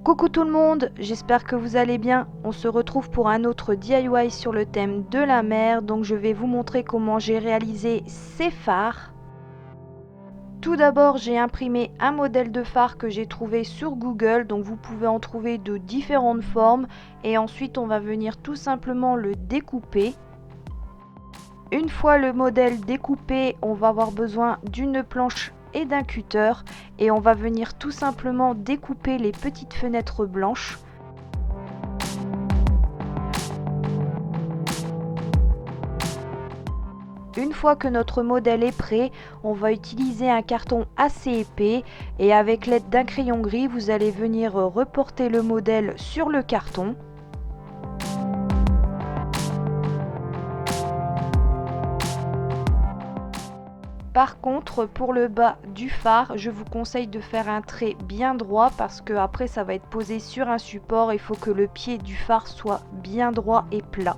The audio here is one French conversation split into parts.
Coucou tout le monde, j'espère que vous allez bien. On se retrouve pour un autre DIY sur le thème de la mer. Donc je vais vous montrer comment j'ai réalisé ces phares. Tout d'abord, j'ai imprimé un modèle de phare que j'ai trouvé sur Google. Donc vous pouvez en trouver de différentes formes. Et ensuite, on va venir tout simplement le découper. Une fois le modèle découpé, on va avoir besoin d'une planche et d'un cutter et on va venir tout simplement découper les petites fenêtres blanches. Une fois que notre modèle est prêt, on va utiliser un carton assez épais et avec l'aide d'un crayon gris, vous allez venir reporter le modèle sur le carton. Par contre, pour le bas du phare, je vous conseille de faire un trait bien droit parce que après ça va être posé sur un support. Il faut que le pied du phare soit bien droit et plat.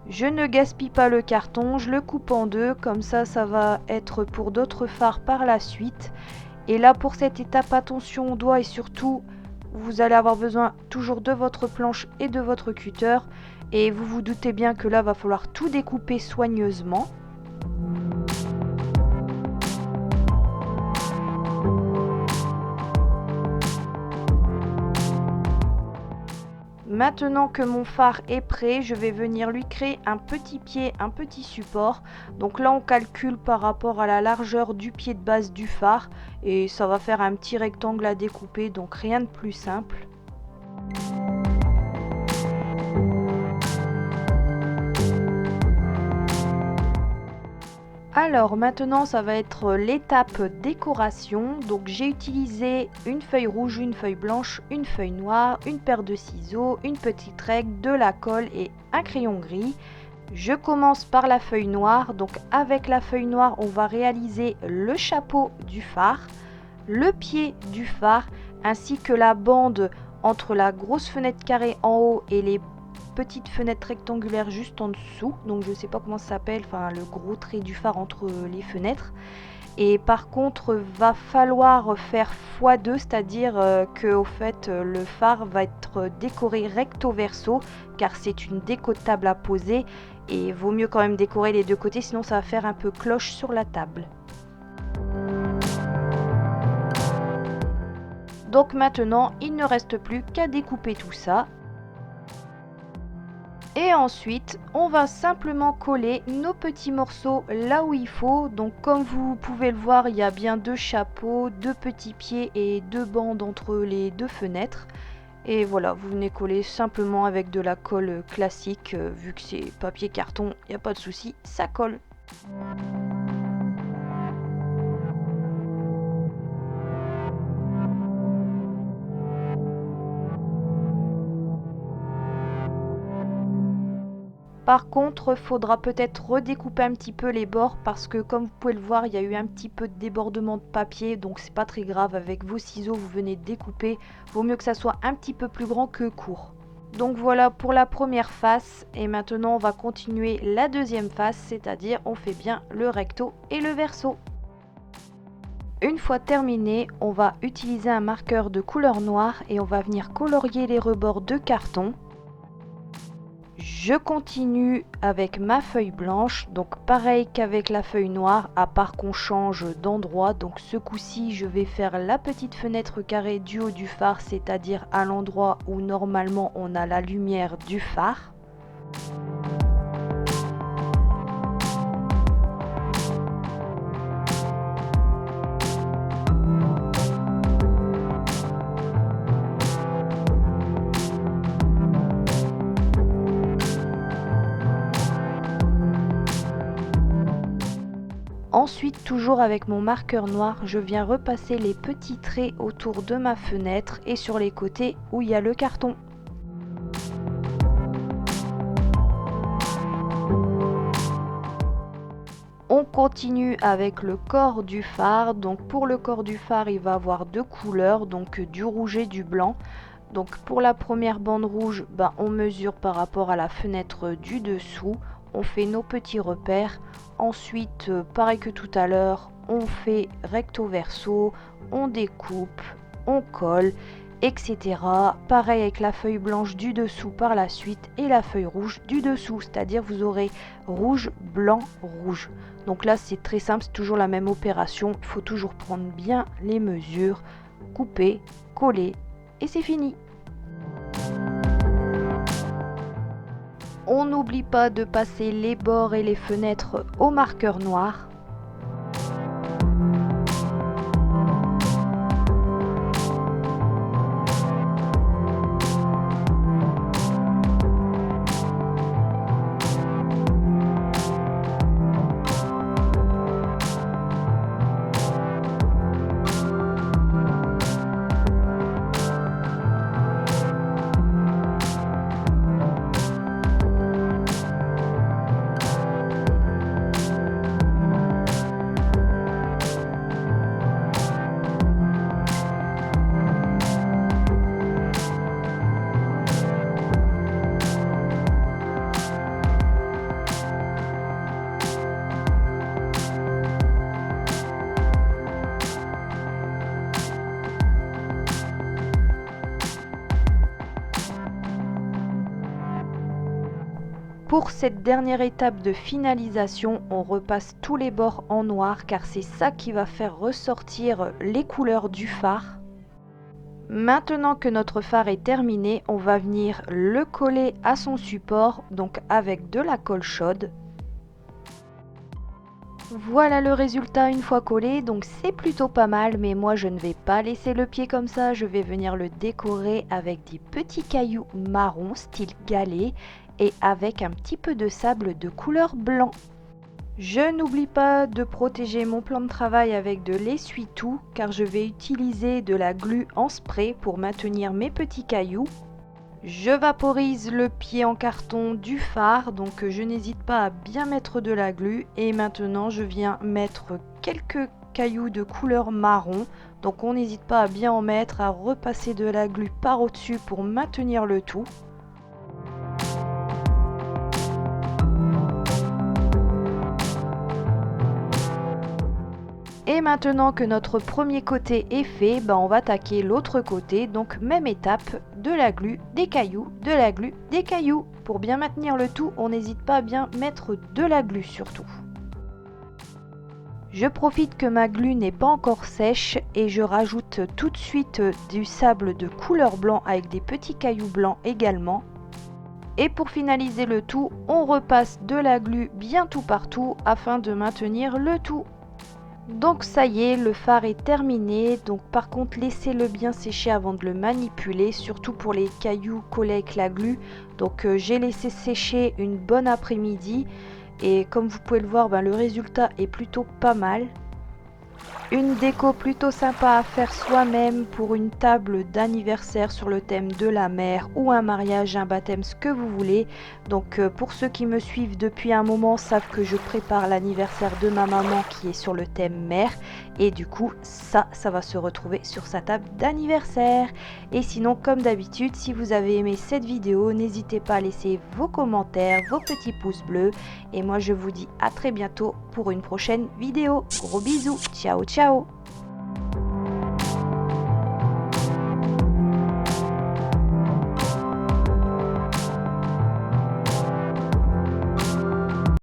Je ne gaspille pas le carton, je le coupe en deux, comme ça va être pour d'autres phares par la suite. Et là pour cette étape, attention aux doigts et surtout, vous allez avoir besoin toujours de votre planche et de votre cutter. Et vous vous doutez bien que là va falloir tout découper soigneusement. Maintenant que mon phare est prêt, je vais venir lui créer un petit pied, un petit support. Donc là on calcule par rapport à la largeur du pied de base du phare et ça va faire un petit rectangle à découper, donc rien de plus simple. Alors maintenant ça va être l'étape décoration. Donc j'ai utilisé une feuille rouge, une feuille blanche, une feuille noire, une paire de ciseaux, une petite règle, de la colle et un crayon gris. Je commence par la feuille noire. Donc avec la feuille noire on va réaliser le chapeau du phare, le pied du phare ainsi que la bande entre la grosse fenêtre carrée en haut et les petite fenêtre rectangulaire juste en dessous, donc je sais pas comment ça s'appelle, enfin le gros trait du phare entre les fenêtres. Et par contre va falloir faire x2, c'est-à-dire que au fait le phare va être décoré recto verso car c'est une déco de table à poser et vaut mieux quand même décorer les deux côtés, sinon ça va faire un peu cloche sur la table. Donc maintenant il ne reste plus qu'à découper tout ça. Et ensuite, on va simplement coller nos petits morceaux là où il faut. Donc comme vous pouvez le voir, il y a bien deux chapeaux, deux petits pieds et deux bandes entre les deux fenêtres. Et voilà, vous venez coller simplement avec de la colle classique. Vu que c'est papier carton, il n'y a pas de souci, ça colle. Par contre, faudra peut-être redécouper un petit peu les bords parce que comme vous pouvez le voir, il y a eu un petit peu de débordement de papier, donc c'est pas très grave. Avec vos ciseaux, vous venez découper. Vaut mieux que ça soit un petit peu plus grand que court. Donc voilà pour la première face et maintenant on va continuer la deuxième face, c'est-à-dire on fait bien le recto et le verso. Une fois terminé, on va utiliser un marqueur de couleur noire et on va venir colorier les rebords de carton. Je continue avec ma feuille blanche, donc pareil qu'avec la feuille noire, à part qu'on change d'endroit. Donc ce coup-ci, je vais faire la petite fenêtre carrée du haut du phare, c'est-à-dire à l'endroit où normalement on a la lumière du phare. Ensuite, toujours avec mon marqueur noir, je viens repasser les petits traits autour de ma fenêtre et sur les côtés où il y a le carton. On continue avec le corps du phare. Donc pour le corps du phare, il va avoir deux couleurs, donc du rouge et du blanc. Donc pour la première bande rouge, on mesure par rapport à la fenêtre du dessous. On fait nos petits repères. Ensuite, pareil que tout à l'heure, on fait recto verso, on découpe, on colle etc. Pareil avec la feuille blanche du dessous par la suite et la feuille rouge du dessous, c'est-à-dire vous aurez rouge, blanc, rouge. Donc là c'est très simple, c'est toujours la même opération, il faut toujours prendre bien les mesures, couper, coller et c'est fini. On n'oublie pas de passer les bords et les fenêtres au marqueur noir. Pour cette dernière étape de finalisation, on repasse tous les bords en noir car c'est ça qui va faire ressortir les couleurs du phare. Maintenant que notre phare est terminé, on va venir le coller à son support, donc avec de la colle chaude. Voilà le résultat une fois collé, donc c'est plutôt pas mal, mais moi je ne vais pas laisser le pied comme ça, je vais venir le décorer avec des petits cailloux marron style galet et avec un petit peu de sable de couleur blanc. Je n'oublie pas de protéger mon plan de travail avec de l'essuie-tout car je vais utiliser de la glu en spray pour maintenir mes petits cailloux. Je vaporise le pied en carton du phare, donc je n'hésite pas à bien mettre de la glu et maintenant je viens mettre quelques cailloux de couleur marron, donc on n'hésite pas à bien en mettre, à repasser de la glu par au-dessus pour maintenir le tout. Et maintenant que notre premier côté est fait, on va attaquer l'autre côté, donc même étape, de la glu, des cailloux, de la glu, des cailloux. Pour bien maintenir le tout, on n'hésite pas à bien mettre de la glu surtout. Je profite que ma glu n'est pas encore sèche et je rajoute tout de suite du sable de couleur blanc avec des petits cailloux blancs également. Et pour finaliser le tout, on repasse de la glu bien tout partout afin de maintenir le tout. Donc ça y est, le phare est terminé, donc par contre laissez-le bien sécher avant de le manipuler, surtout pour les cailloux collés avec la glu. Donc j'ai laissé sécher une bonne après-midi et comme vous pouvez le voir, le résultat est plutôt pas mal. Une déco plutôt sympa à faire soi-même pour une table d'anniversaire sur le thème de la mer ou un mariage, un baptême, ce que vous voulez. Donc pour ceux qui me suivent depuis un moment savent que je prépare l'anniversaire de ma maman qui est sur le thème mer. Et du coup ça va se retrouver sur sa table d'anniversaire. Et sinon comme d'habitude, si vous avez aimé cette vidéo, n'hésitez pas à laisser vos commentaires, vos petits pouces bleus. Et moi je vous dis à très bientôt pour une prochaine vidéo. Gros bisous, ciao ciao.